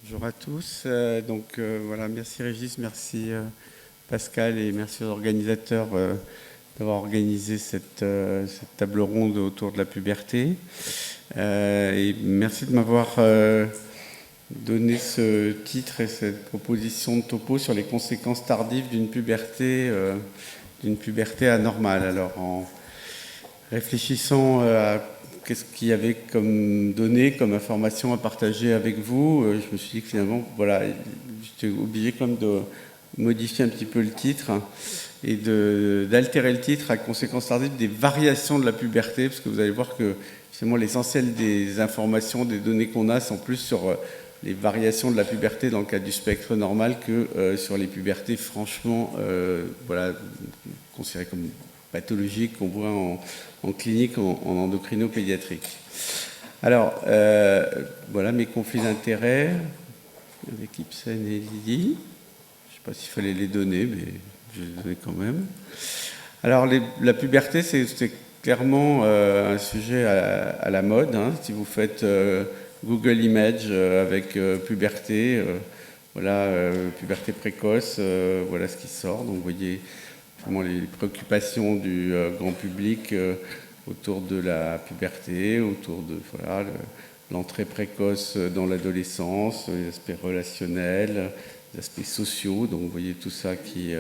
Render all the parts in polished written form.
Bonjour à tous. Voilà, merci Régis, merci Pascal et merci aux organisateurs d'avoir organisé cette table ronde autour de la puberté. Et merci de m'avoir donné ce titre et cette proposition de topo sur les conséquences tardives d'une puberté anormale. Alors, en réfléchissant à qu'est-ce qu'il y avait comme données, comme information à partager avec vous, je me suis dit que finalement, voilà, j'étais obligé quand même de modifier un petit peu le titre et d'altérer le titre à conséquences tardives des variations de la puberté, parce que vous allez voir que finalement l'essentiel des informations, des données qu'on a sont plus sur les variations de la puberté dans le cadre du spectre normal que sur les pubertés franchement voilà, considérées comme pathologiques qu'on voit en clinique, en endocrinopédiatrique. Alors, voilà mes conflits d'intérêts avec Ibsen et Lily. Je ne sais pas s'il fallait les donner, mais je les donne quand même. Alors, la puberté, c'est clairement un sujet à la mode. Hein. Si vous faites Google Images avec puberté, voilà, puberté précoce, voilà ce qui sort. Donc, vous voyez les préoccupations du grand public autour de la puberté, autour de voilà, l'entrée précoce dans l'adolescence, les aspects relationnels, les aspects sociaux, donc vous voyez tout ça qui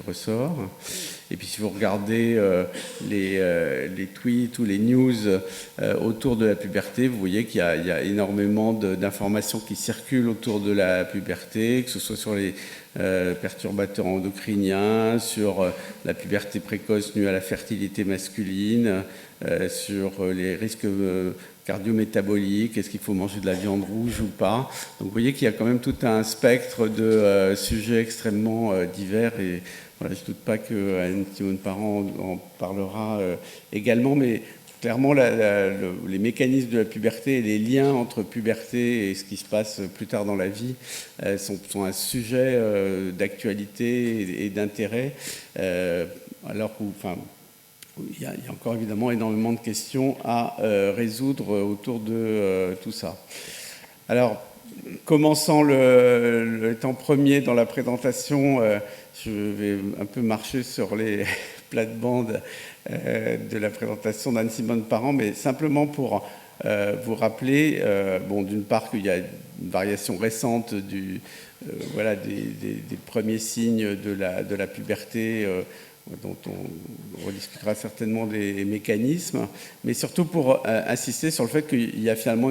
ressort. Et puis si vous regardez les tweets ou les news autour de la puberté, vous voyez qu'il y a énormément d'informations qui circulent autour de la puberté, que ce soit sur les perturbateurs endocriniens, sur la puberté précoce nue à la fertilité masculine, sur les risques cardio-métaboliques, est-ce qu'il faut manger de la viande rouge ou pas. Donc vous voyez qu'il y a quand même tout un spectre de sujets extrêmement divers et voilà, je ne doute pas qu'Anne Simone Parent en parlera également, mais clairement les mécanismes de la puberté et les liens entre puberté et ce qui se passe plus tard dans la vie sont un sujet d'actualité et d'intérêt, alors où, enfin, il y a encore évidemment énormément de questions à résoudre autour de tout ça. Alors, commençant le temps premier dans la présentation, je vais un peu marcher sur les plates-bandes de la présentation d'Anne Simone Parent, mais simplement pour vous rappeler, bon, d'une part qu'il y a une variation récente voilà, des premiers signes de la puberté, dont on rediscutera certainement des mécanismes, mais surtout pour insister sur le fait qu'il y a finalement,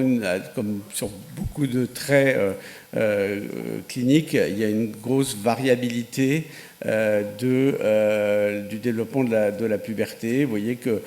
comme sur beaucoup de traits cliniques, il y a une grosse variabilité du développement de la puberté. Vous voyez que,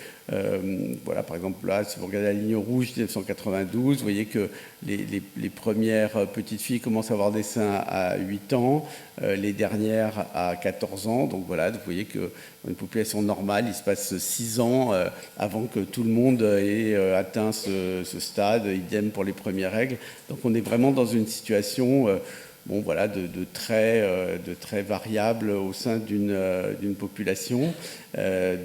voilà, par exemple, là, si vous regardez la ligne rouge 1992, vous voyez que les premières petites filles commencent à avoir des seins à 8 ans, les dernières à 14 ans. Donc voilà, vous voyez que dans une population normale, il se passe 6 ans avant que tout le monde ait atteint ce stade, idem pour les premières règles. Donc on est vraiment dans une situation bon, voilà, de très variables au sein d'une population,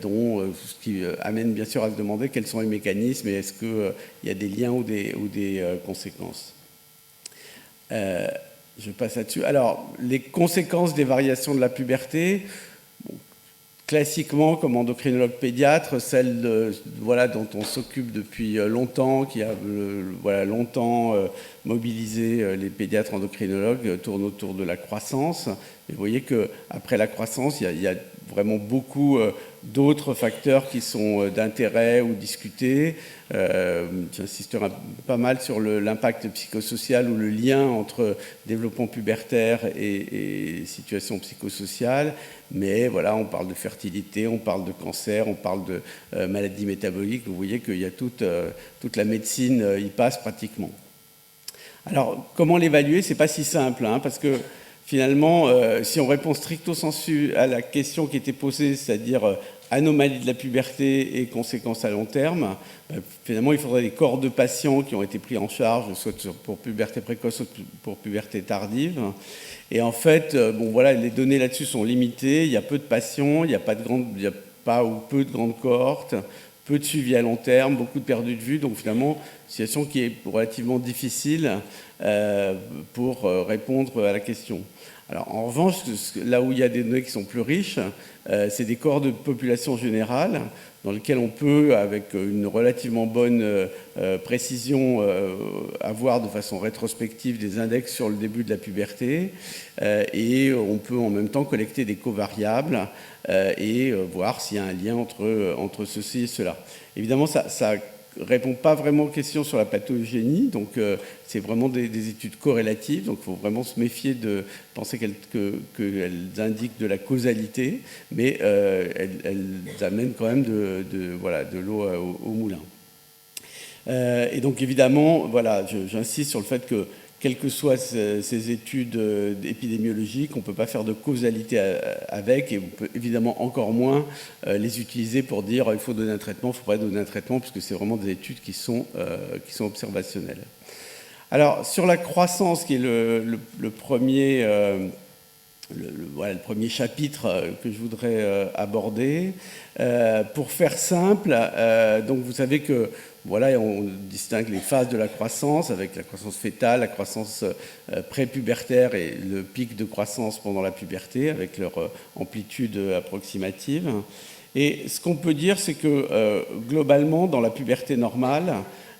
dont ce qui amène bien sûr à se demander quels sont les mécanismes et est-ce qu'il y a des liens ou des conséquences. Je passe là-dessus. Alors, les conséquences des variations de la puberté, bon, classiquement, comme endocrinologue pédiatre, celle voilà, dont on s'occupe depuis longtemps, qui a voilà, longtemps mobilisé les pédiatres endocrinologues, tourne autour de la croissance. Et vous voyez qu'après la croissance, il y a vraiment beaucoup d'autres facteurs qui sont d'intérêt ou discutés. J'insisterai pas mal sur l'impact psychosocial ou le lien entre développement pubertaire et situation psychosociale. Mais voilà, on parle de fertilité, on parle de cancer, on parle de maladies métaboliques. Vous voyez qu'il y a toute la médecine y passe pratiquement. Alors, comment l'évaluer ? C'est pas si simple, hein, parce que finalement, si on répond stricto sensu à la question qui était posée, c'est-à-dire anomalie de la puberté et conséquences à long terme, finalement, il faudrait des corps de patients qui ont été pris en charge, soit pour puberté précoce, soit pour puberté tardive. Et en fait, bon, voilà, les données là-dessus sont limitées. Il y a peu de patients, il n'y a pas ou peu de grandes cohortes, peu de suivi à long terme, beaucoup de perdu de vue. Donc finalement, situation qui est relativement difficile pour répondre à la question. Alors, en revanche, là où il y a des données qui sont plus riches, c'est des cohortes de population générale dans lesquelles on peut, avec une relativement bonne précision, avoir de façon rétrospective des index sur le début de la puberté, et on peut en même temps collecter des covariables et voir s'il y a un lien entre ceci et cela. Évidemment, ça répond pas vraiment aux questions sur la pathogénie, donc c'est vraiment des études corrélatives, donc il faut vraiment se méfier de penser qu'elles indiquent de la causalité, mais elles amènent quand même de l'eau au moulin. Et donc évidemment, voilà, j'insiste sur le fait que quelles que soient ces études épidémiologiques, on ne peut pas faire de causalité avec, et on peut évidemment encore moins les utiliser pour dire il faut donner un traitement, il ne faut pas donner un traitement, puisque c'est vraiment des études qui sont observationnelles. Alors, sur la croissance, qui est le premier, le premier chapitre que je voudrais aborder, pour faire simple, donc vous savez que voilà, on distingue les phases de la croissance avec la croissance fœtale, la croissance prépubertaire et le pic de croissance pendant la puberté avec leur amplitude approximative. Et ce qu'on peut dire, c'est que globalement, dans la puberté normale,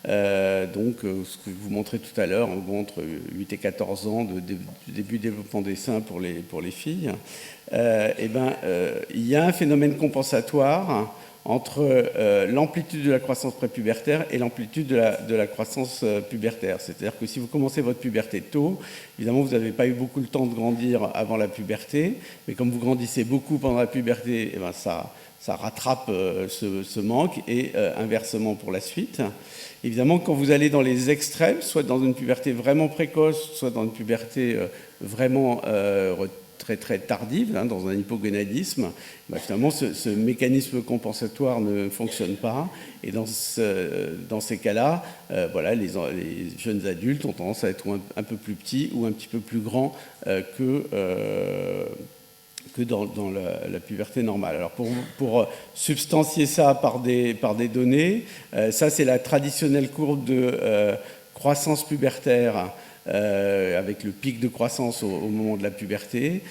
donc ce que je vous montrais tout à l'heure, entre 8 et 14 ans de début développement des seins pour les filles, il y a un phénomène compensatoire entre l'amplitude de la croissance prépubertaire et l'amplitude de la croissance pubertaire. C'est-à-dire que si vous commencez votre puberté tôt, évidemment, vous n'avez pas eu beaucoup le temps de grandir avant la puberté, mais comme vous grandissez beaucoup pendant la puberté, ça rattrape ce manque, et inversement pour la suite. Évidemment, quand vous allez dans les extrêmes, soit dans une puberté vraiment précoce, soit dans une puberté vraiment très très tardive, dans un hypogonadisme, finalement ce mécanisme compensatoire ne fonctionne pas, et dans ces cas-là, voilà, les jeunes adultes ont tendance à être un peu plus petits ou un petit peu plus grands que dans la puberté normale. Alors pour substancier ça par des données, ça c'est la traditionnelle courbe de croissance pubertaire avec le pic de croissance au moment de la puberté,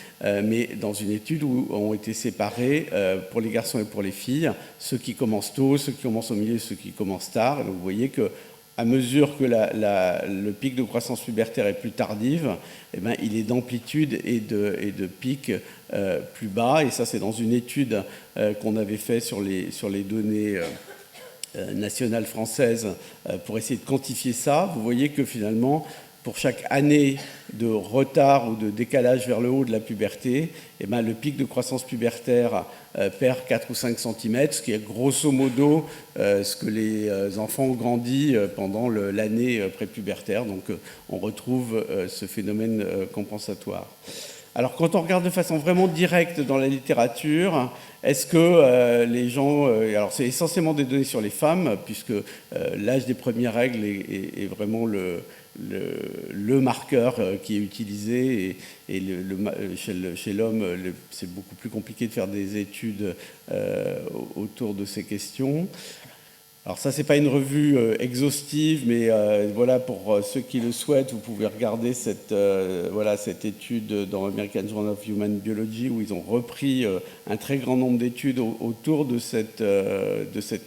mais dans une étude où ont été séparés pour les garçons et pour les filles, ceux qui commencent tôt, ceux qui commencent au milieu, ceux qui commencent tard. Et donc vous voyez que à mesure que le pic de croissance pubertaire est plus tardive, il est d'amplitude et de pic plus bas. Et ça, c'est dans une étude qu'on avait faite sur les données nationales françaises pour essayer de quantifier ça. Vous voyez que finalement, pour chaque année de retard ou de décalage vers le haut de la puberté, le pic de croissance pubertaire perd 4 ou 5 cm, ce qui est grosso modo ce que les enfants ont grandi pendant l'année prépubertaire. Donc on retrouve ce phénomène compensatoire. Alors quand on regarde de façon vraiment directe dans la littérature, est-ce que les gens... alors c'est essentiellement des données sur les femmes, puisque l'âge des premières règles est vraiment le marqueur qui est utilisé, et chez l'homme, c'est beaucoup plus compliqué de faire des études autour de ces questions. Alors ça, c'est pas une revue exhaustive, mais voilà, pour ceux qui le souhaitent, vous pouvez regarder cette étude dans American Journal of Human Biology, où ils ont repris un très grand nombre d'études autour de cette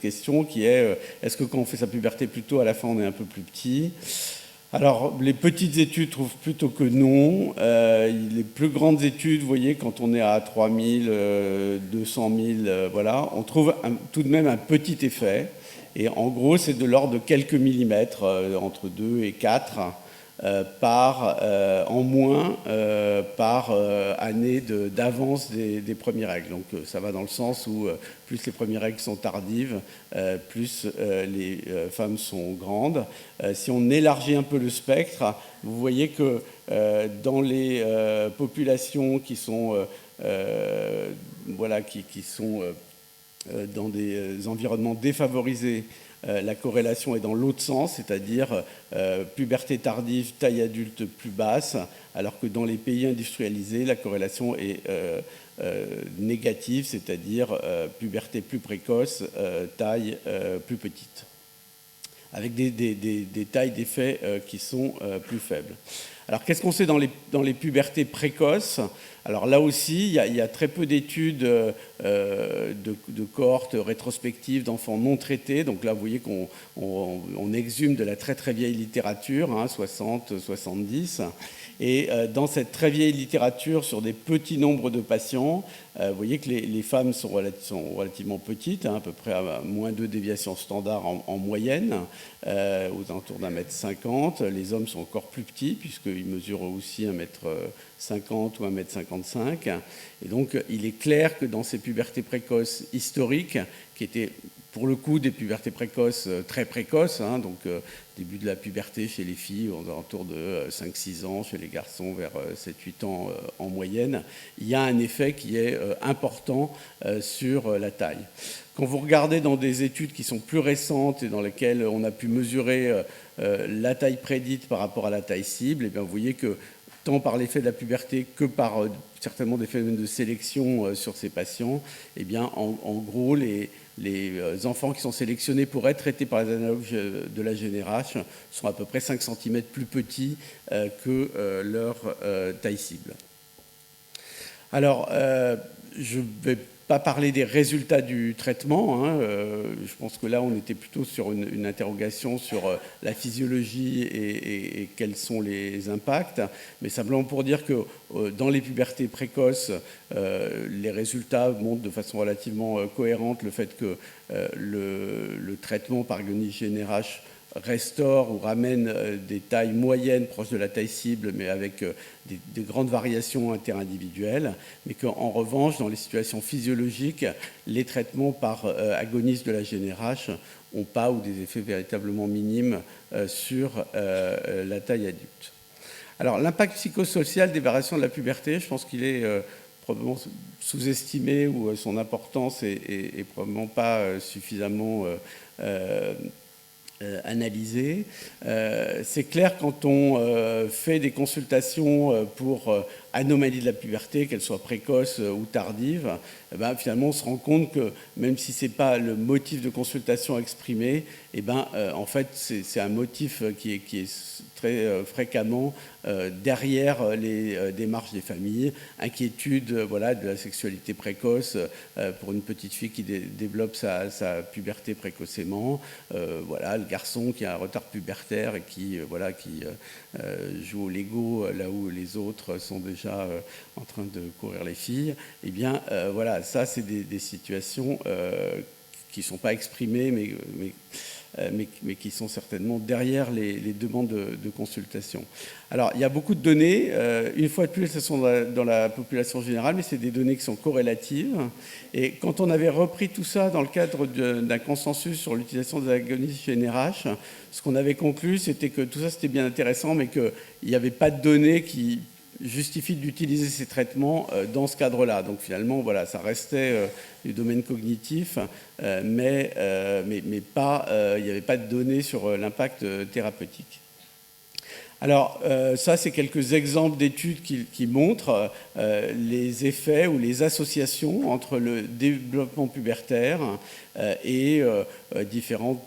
question, qui est est-ce que quand on fait sa puberté plus tôt, à la fin, on est un peu plus petit ? Alors, les petites études trouvent plutôt que non. Les plus grandes études, vous voyez, quand on est à 3000, 200 000, voilà, on trouve tout de même un petit effet. Et en gros, c'est de l'ordre de quelques millimètres, entre 2 et 4, en moins par année d'avance des premières règles. Donc ça va dans le sens où plus les premières règles sont tardives, plus les femmes sont grandes. Si on élargit un peu le spectre, vous voyez que dans les populations qui sont dans des environnements défavorisés, la corrélation est dans l'autre sens, c'est-à-dire puberté tardive, taille adulte plus basse, alors que dans les pays industrialisés, la corrélation est négative, c'est-à-dire puberté plus précoce, taille plus petite. avec des tailles d'effet qui sont plus faibles. Alors, qu'est-ce qu'on sait dans les pubertés précoces? Alors là aussi, il y a très peu d'études de cohortes rétrospectives d'enfants non traités. Donc là, vous voyez qu'on exhume de la très très vieille littérature, 60, 70. Et dans cette très vieille littérature, sur des petits nombres de patients, vous voyez que les femmes sont relativement petites, à peu près à moins 2 déviations standards en moyenne, aux alentours d'1,50 m. Les hommes sont encore plus petits, puisqu'ils mesurent aussi 1,50 m ou 1,55 m. Et donc, il est clair que dans ces pubertés précoces historiques, qui étaient pour le coup des pubertés précoces très précoces, donc début de la puberté chez les filles aux alentours de 5-6 ans, chez les garçons vers 7-8 ans en moyenne, il y a un effet qui est important sur la taille. Quand vous regardez dans des études qui sont plus récentes et dans lesquelles on a pu mesurer la taille prédite par rapport à la taille cible, et bien vous voyez que tant par l'effet de la puberté que par certainement des phénomènes de sélection sur ces patients, eh bien, en gros, les enfants qui sont sélectionnés pour être traités par les analogues de la GnRH sont à peu près 5 cm plus petits que leur taille cible. Alors, je ne vais pas parler des résultats du traitement. Je pense que là, on était plutôt sur une interrogation sur la physiologie et quels sont les impacts. Mais simplement pour dire que dans les pubertés précoces, les résultats montrent de façon relativement cohérente le fait que le traitement par agonistes-GnRH restaure ou ramène des tailles moyennes proches de la taille cible, mais avec des grandes variations interindividuelles, mais qu'en revanche, dans les situations physiologiques, les traitements par agonistes de la GnRH n'ont pas ou des effets véritablement minimes sur la taille adulte. Alors, l'impact psychosocial des variations de la puberté, je pense qu'il est probablement sous-estimé ou son importance est probablement pas suffisamment analysé. C'est clair quand on fait des consultations pour anomalies de la puberté, qu'elles soient précoces ou tardives, eh ben, finalement on se rend compte que même si ce n'est pas le motif de consultation exprimé, eh ben, en fait c'est un motif qui est très fréquemment derrière les démarches des familles, inquiétude voilà, de la sexualité précoce pour une petite fille qui développe sa puberté précocement, voilà, le garçon qui a un retard pubertaire et qui joue au Lego là où les autres sont déjà en train de courir les filles, eh bien voilà, ça c'est des situations qui ne sont pas exprimées mais qui sont certainement derrière les demandes de consultation. Alors, il y a beaucoup de données. Une fois de plus, ce sont dans la population générale, mais c'est des données qui sont corrélatives. Et quand on avait repris tout ça dans le cadre d'un consensus sur l'utilisation des agonistes GnRH, ce qu'on avait conclu, c'était que tout ça, c'était bien intéressant, mais qu'il n'y avait pas de données qui justifient d'utiliser ces traitements dans ce cadre-là. Donc finalement, voilà, ça restait du domaine cognitif, mais pas, il n'y avait pas de données sur l'impact thérapeutique. Alors, ça, c'est quelques exemples d'études qui montrent les effets ou les associations entre le développement pubertaire et différents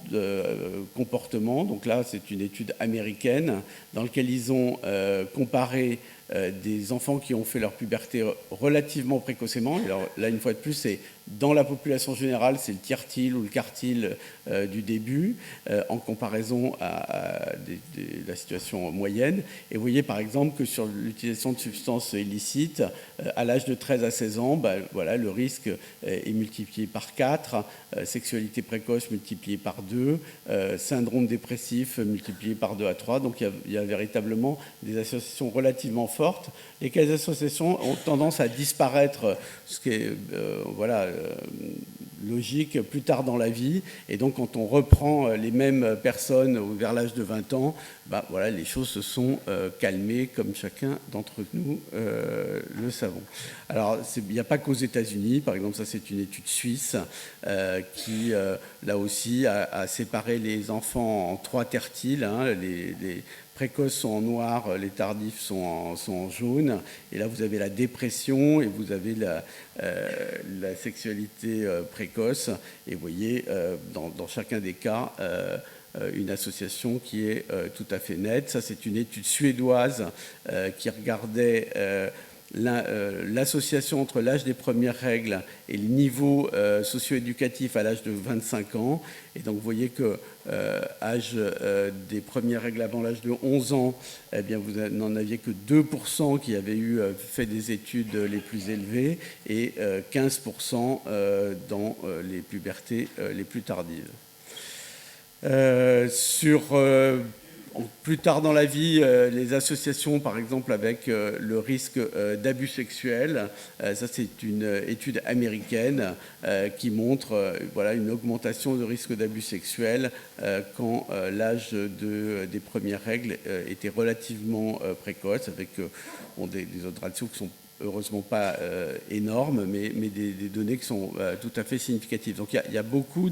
comportements. Donc là, c'est une étude américaine dans laquelle ils ont comparé des enfants qui ont fait leur puberté relativement précocement. Alors là, une fois de plus, c'est dans la population générale, c'est le tiers-tile ou le quart-tile du début, en comparaison à la situation moyenne. Et vous voyez par exemple que sur l'utilisation de substances illicites, à l'âge de 13 à 16 ans, voilà, le risque est multiplié par 4, sexualité précoce multipliée par 2, syndrome dépressif multiplié par 2 à 3. Donc il y a véritablement des associations relativement fortes, lesquelles associations ont tendance à disparaître, ce qui est logique plus tard dans la vie. Et donc quand on reprend les mêmes personnes vers l'âge de 20 ans, voilà, les choses se sont calmées comme chacun d'entre nous le savons. Alors il n'y a pas qu'aux États-Unis, par exemple ça c'est une étude suisse qui là aussi a séparé les enfants en 3 tertiles, les précoces sont en noir, les tardifs sont en jaune. Et là, vous avez la dépression et vous avez la sexualité précoce. Et vous voyez, dans chacun des cas, une association qui est tout à fait nette. Ça, c'est une étude suédoise qui regardait l'association entre l'âge des premières règles et le niveau socio-éducatif à l'âge de 25 ans. Et donc, vous voyez que âge des premières règles avant l'âge de 11 ans, eh bien, vous n'en aviez que 2% qui avaient fait des études les plus élevées et 15% dans les pubertés les plus tardives. Plus tard dans la vie, les associations, par exemple, avec le risque d'abus sexuels, ça c'est une étude américaine qui montre voilà, une augmentation de risque d'abus sexuels quand l'âge des premières règles était relativement précoce, avec des autres ratios qui sont heureusement pas énormes, mais des données qui sont tout à fait significatives. Donc il y a beaucoup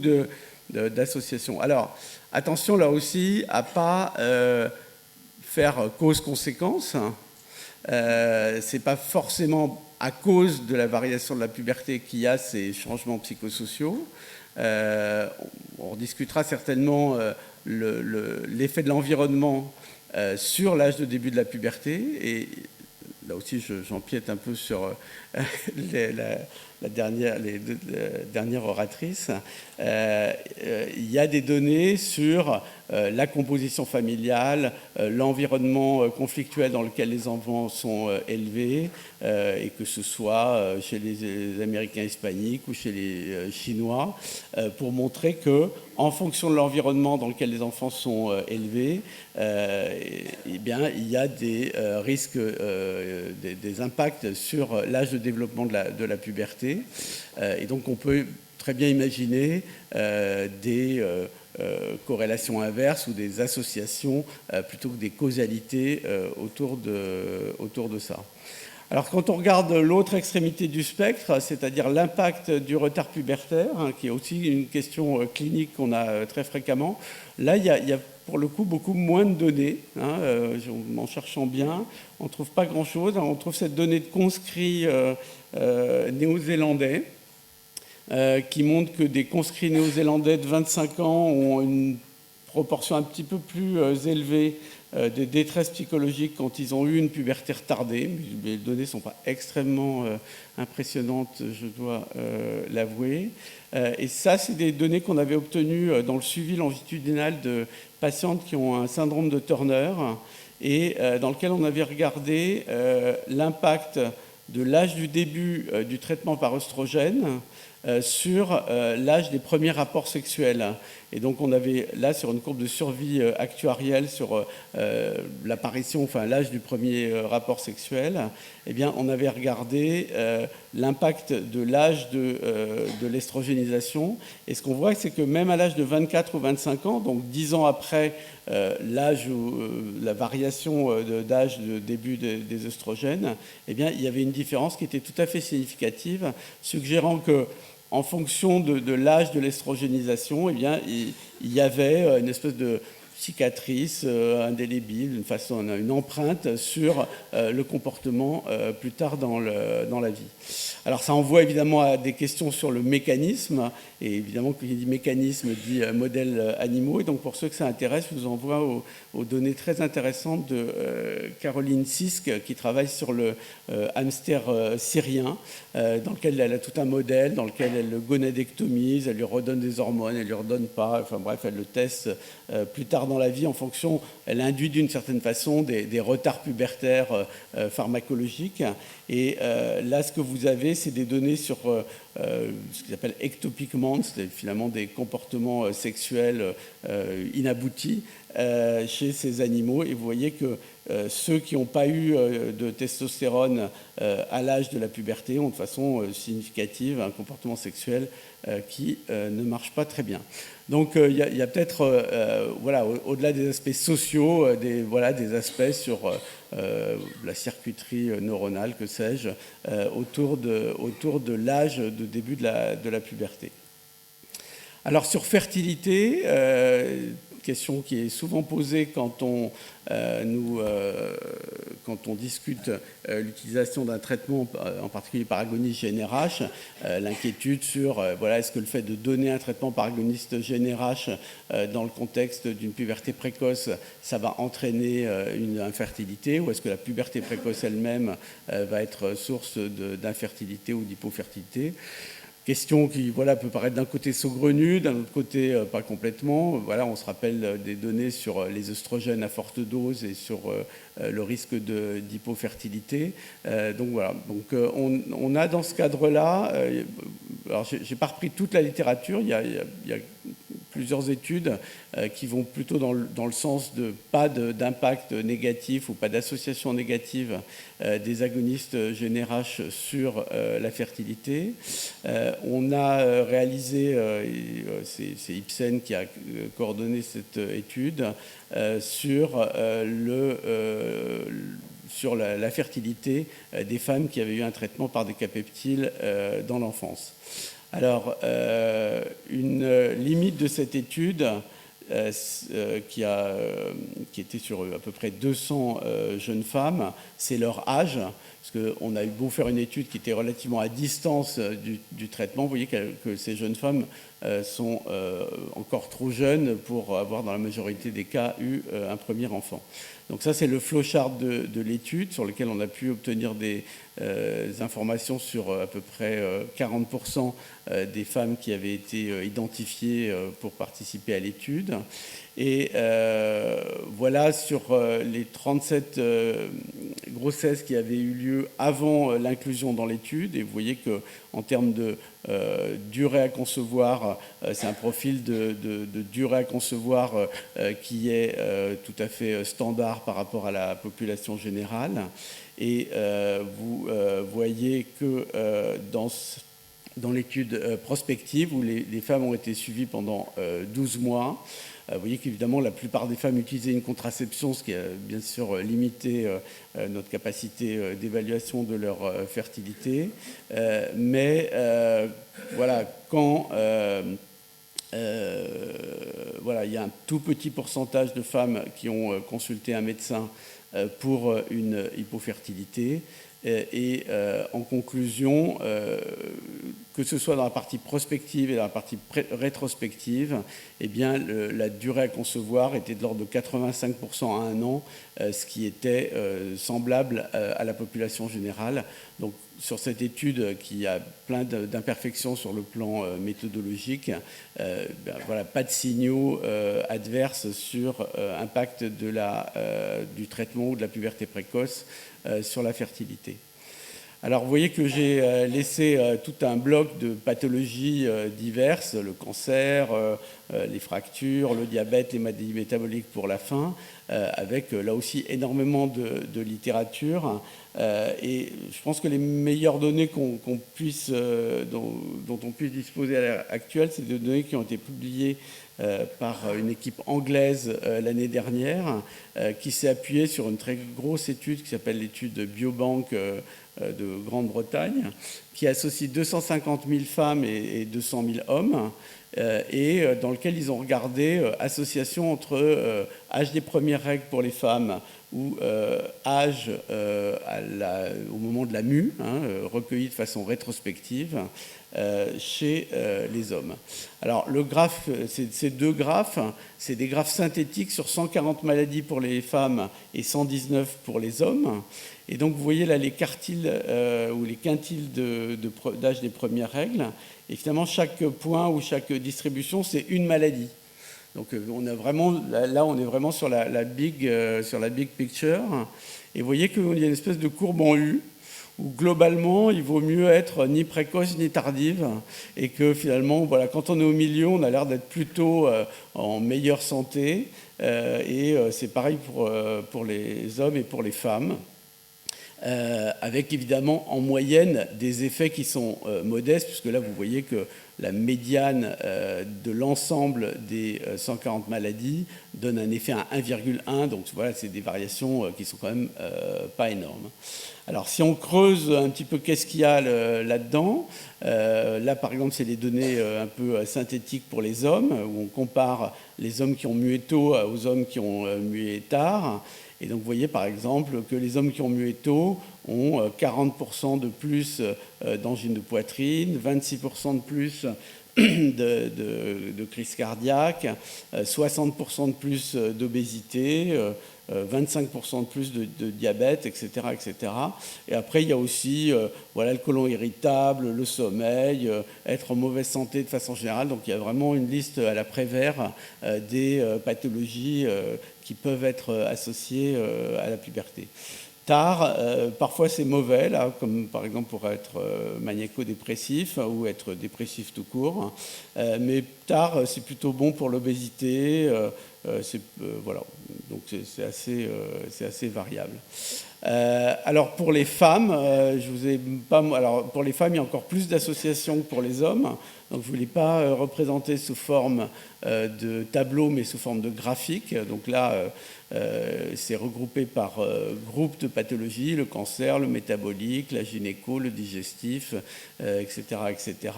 d'associations. Alors, attention là aussi à ne pas faire cause-conséquence. Ce n'est pas forcément à cause de la variation de la puberté qu'il y a ces changements psychosociaux. On discutera certainement l'effet de l'environnement sur l'âge de début de la puberté. Et là aussi, j'empiète un peu sur les dernières oratrices. Il y a des données sur la composition familiale, l'environnement conflictuel dans lequel les enfants sont élevés, et que ce soit chez les Américains hispaniques ou chez les Chinois, pour montrer que, en fonction de l'environnement dans lequel les enfants sont élevés, eh bien, il y a des risques, des impacts sur l'âge de développement de la puberté. Et donc, on peut très bien imaginer des corrélations inverses ou des associations plutôt que des causalités autour de ça. Alors, quand on regarde l'autre extrémité du spectre, c'est-à-dire l'impact du retard pubertaire, qui est aussi une question clinique qu'on a très fréquemment, là, il y a pour le coup beaucoup moins de données. En cherchant bien, on ne trouve pas grand-chose. On trouve cette donnée de conscrits néo-zélandais qui montre que des conscrits néo-zélandais de 25 ans ont une proportion un petit peu plus élevée de détresse psychologique quand ils ont eu une puberté retardée. Mais les données ne sont pas extrêmement impressionnantes, je dois l'avouer. Et ça, c'est des données qu'on avait obtenues dans le suivi longitudinal de patientes qui ont un syndrome de Turner et dans lequel on avait regardé l'impact de l'âge du début du traitement par œstrogène sur l'âge des premiers rapports sexuels. Et donc on avait là sur une courbe de survie actuarielle sur l'apparition, enfin l'âge du premier rapport sexuel, eh bien on avait regardé l'impact de l'âge de l'estrogénisation. Et ce qu'on voit, c'est que même à l'âge de 24 ou 25 ans, donc 10 ans après l'âge ou la variation d'âge de début des œstrogènes, eh bien il y avait une différence qui était tout à fait significative, suggérant que en fonction de l'âge de l'estrogénisation, eh bien, il y avait une espèce de cicatrice indélébile, une empreinte sur le comportement plus tard dans la vie. Alors ça envoie évidemment à des questions sur le mécanisme, et évidemment, quand il dit mécanisme, dit modèles animaux, et donc pour ceux que ça intéresse, je vous envoie aux données très intéressantes de Caroline Sisk, qui travaille sur le hamster syrien, dans lequel elle a tout un modèle, dans lequel elle le gonadectomise, elle lui redonne des hormones, elle lui redonne pas, enfin bref, elle le teste plus tard dans la vie en fonction, elle induit d'une certaine façon des retards pubertaires pharmacologiques. Et là, ce que vous avez, c'est des données sur ce qu'ils appellent ectopic months, c'est finalement des comportements sexuels inaboutis chez ces animaux. Et vous voyez que ceux qui n'ont pas eu de testostérone à l'âge de la puberté ont de façon significative un comportement sexuel qui ne marche pas très bien. Donc il y a peut-être, voilà, au-delà des aspects sociaux, des aspects sur la circuiterie neuronale, que sais-je, autour de l'âge de début de la puberté. Alors sur fertilité, question qui est souvent posée quand quand on discute l'utilisation d'un traitement, en particulier par agoniste GnRH, l'inquiétude sur voilà, est-ce que le fait de donner un traitement par agoniste GnRH dans le contexte d'une puberté précoce, ça va entraîner une infertilité, ou est-ce que la puberté précoce elle-même va être source d'infertilité ou d'hypofertilité. Question qui voilà, peut paraître d'un côté saugrenue, d'un autre côté pas complètement. Voilà, on se rappelle des données sur les œstrogènes à forte dose et sur le risque d'hypofertilité. Donc voilà, donc, on a dans ce cadre-là, alors je n'ai pas repris toute la littérature, il y a plusieurs études qui vont plutôt dans le sens de pas d'impact négatif ou pas d'association négative des agonistes GnRH sur la fertilité. On a réalisé, c'est Ipsen qui a coordonné cette étude, sur la fertilité des femmes qui avaient eu un traitement par décapeptyle dans l'enfance. Alors, une limite de cette étude qui était sur à peu près 200 jeunes femmes, c'est leur âge, parce qu'on a eu beau faire une étude qui était relativement à distance du traitement, vous voyez que ces jeunes femmes sont encore trop jeunes pour avoir, dans la majorité des cas, eu un premier enfant. Donc ça, c'est le flowchart de l'étude sur lequel on a pu obtenir des informations sur à peu près 40% des femmes qui avaient été identifiées pour participer à l'étude. Et voilà, sur les 37 grossesses qui avaient eu lieu avant l'inclusion dans l'étude, et vous voyez qu'en termes de durée à concevoir, c'est un profil de durée à concevoir qui est tout à fait standard par rapport à la population générale. Et vous voyez que dans l'étude prospective, où les femmes ont été suivies pendant 12 mois, vous voyez qu'évidemment, la plupart des femmes utilisaient une contraception, ce qui a bien sûr limité notre capacité d'évaluation de leur fertilité. Mais voilà, quand voilà, il y a un tout petit pourcentage de femmes qui ont consulté un médecin pour une hypofertilité. Et en conclusion, que ce soit dans la partie prospective et dans la partie rétrospective, eh bien, la durée à concevoir était de l'ordre de 85% à 1 an, ce qui était semblable à la population générale. Donc, sur cette étude qui a plein d'imperfections sur le plan méthodologique, ben, voilà, pas de signaux adverses sur impact du traitement ou de la puberté précoce sur la fertilité. Alors, vous voyez que j'ai laissé tout un bloc de pathologies diverses, le cancer, les fractures, le diabète, les maladies métaboliques pour la fin, avec là aussi énormément de littérature. Et je pense que les meilleures données dont on puisse disposer à l'heure actuelle, c'est des données qui ont été publiées par une équipe anglaise l'année dernière, qui s'est appuyée sur une très grosse étude qui s'appelle l'étude Biobank de Grande-Bretagne, qui associe 250 000 femmes et 200 000 hommes, et dans lequel ils ont regardé association entre âge des premières règles pour les femmes ou âge au moment de la mue, recueilli de façon rétrospective, chez les hommes. Alors, le graphe, ces deux graphes, c'est des graphes synthétiques sur 140 maladies pour les femmes et 119 pour les hommes. Et donc, vous voyez là les quartiles ou les quintiles d'âge des premières règles. Et finalement, chaque point ou chaque distribution, c'est une maladie. Donc, on a vraiment, là, on est vraiment sur la big picture. Et vous voyez qu'il y a une espèce de courbe en U, où globalement, il vaut mieux être ni précoce ni tardive, et que finalement, voilà, quand on est au milieu, on a l'air d'être plutôt en meilleure santé, et c'est pareil pour les hommes et pour les femmes, avec évidemment en moyenne des effets qui sont modestes, puisque là, vous voyez que la médiane de l'ensemble des 140 maladies donne un effet à 1,1, donc voilà, c'est des variations qui sont quand même pas énormes. Alors, si on creuse un petit peu qu'est-ce qu'il y a là-dedans, là, par exemple, c'est les données un peu synthétiques pour les hommes, où on compare les hommes qui ont mué tôt aux hommes qui ont mué tard. Et donc vous voyez par exemple que les hommes qui ont mué tôt ont 40% de plus d'angine de poitrine, 26% de plus de crise cardiaque, 60% de plus d'obésité, 25% de plus de diabète, etc., etc. Et après, il y a aussi le côlon irritable, le sommeil, être en mauvaise santé de façon générale. Donc il y a vraiment une liste à la Prévert des pathologies qui peuvent être associées à la puberté. Tard, parfois c'est mauvais, là, comme par exemple pour être maniaco-dépressif ou être dépressif tout court. Mais tard, c'est plutôt bon pour l'obésité. Voilà, donc c'est assez variable. Alors pour les femmes, je vous ai pas. Alors pour les femmes, il y a encore plus d'associations que pour les hommes. Donc je ne voulais pas représenter sous forme de tableau, mais sous forme de graphique. Donc là, c'est regroupé par groupe de pathologies, le cancer, le métabolique, la gynéco, le digestif, etc., etc.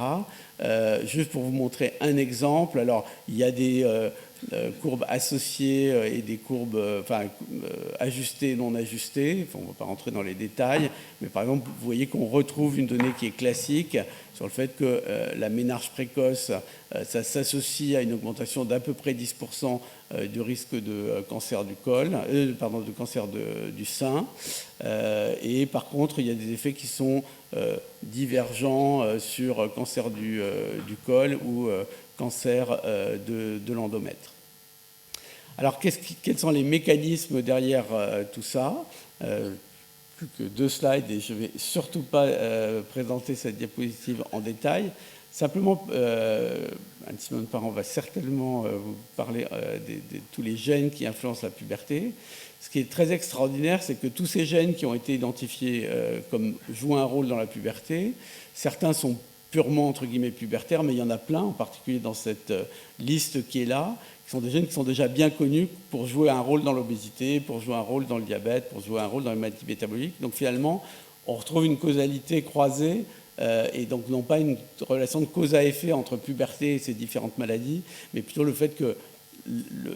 Juste pour vous montrer un exemple, alors il y a des courbes associées et des courbes ajustées et non ajustées. On ne va pas rentrer dans les détails, mais par exemple, vous voyez qu'on retrouve une donnée qui est classique sur le fait que la ménarche précoce, ça s'associe à une augmentation d'à peu près 10% du risque de cancer du col, de cancer du sein. Et par contre, il y a des effets qui sont divergents sur cancer du col ou cancer de l'endomètre. Alors, quels sont les mécanismes derrière tout ça ? Plus que 2 slides et je ne vais surtout pas présenter cette diapositive en détail. Simplement, Anne-Simone Parent va certainement vous parler de tous les gènes qui influencent la puberté. Ce qui est très extraordinaire, c'est que tous ces gènes qui ont été identifiés comme jouant un rôle dans la puberté, certains sont purement, entre guillemets, pubertaires, mais il y en a plein, en particulier dans cette liste qui est là, qui sont des gènes qui sont déjà bien connus pour jouer un rôle dans l'obésité, pour jouer un rôle dans le diabète, pour jouer un rôle dans les maladies métaboliques. Donc finalement, on retrouve une causalité croisée et donc non pas une relation de cause à effet entre puberté et ces différentes maladies, mais plutôt le fait que la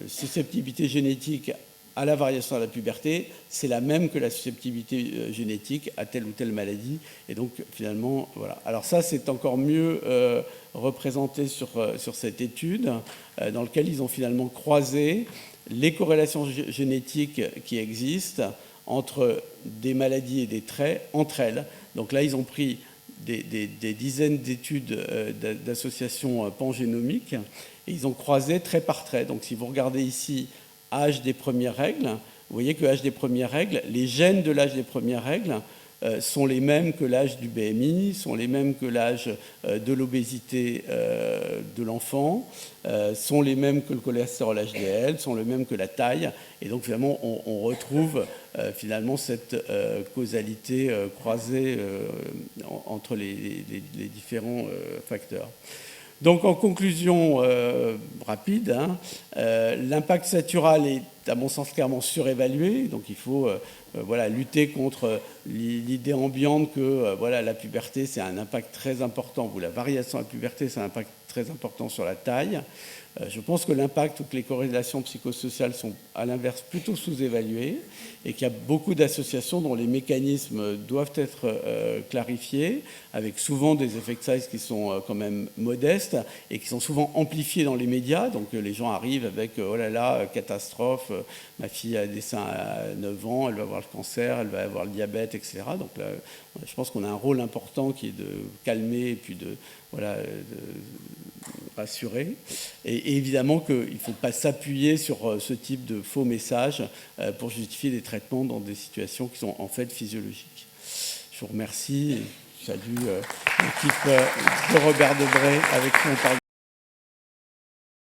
susceptibilité génétique à la variation à la puberté, c'est la même que la susceptibilité génétique à telle ou telle maladie. Et donc, finalement, voilà. Alors ça, c'est encore mieux représenté sur cette étude, dans laquelle ils ont finalement croisé les corrélations génétiques qui existent entre des maladies et des traits entre elles. Donc là, ils ont pris des dizaines d'études d'associations pangénomiques et ils ont croisé trait par trait. Donc si vous regardez ici âge des premières règles, vous voyez que l'âge des premières règles, les gènes de l'âge des premières règles sont les mêmes que l'âge du BMI, sont les mêmes que l'âge de l'obésité de l'enfant, sont les mêmes que le cholestérol HDL, sont les mêmes que la taille. Et donc finalement, on retrouve finalement cette causalité croisée entre les différents facteurs. Donc en conclusion rapide, l'impact satural est à mon sens clairement surévalué, donc il faut lutter contre l'idée ambiante que la puberté c'est un impact très important, ou la variation à la puberté c'est un impact très important sur la taille. Je pense que l'impact ou que les corrélations psychosociales sont à l'inverse plutôt sous-évaluées et qu'il y a beaucoup d'associations dont les mécanismes doivent être clarifiés, avec souvent des effect size qui sont quand même modestes et qui sont souvent amplifiés dans les médias. Donc les gens arrivent avec oh là là, catastrophe, ma fille a des seins à 9 ans, elle va avoir le cancer, elle va avoir le diabète, etc. Donc là, je pense qu'on a un rôle important qui est de calmer et puis de rassurer. Et évidemment qu'il ne faut pas s'appuyer sur ce type de faux messages pour justifier des traitements dans des situations qui sont en fait physiologiques. Je vous remercie et je salue l'équipe de Robert Debré avec qui on parle.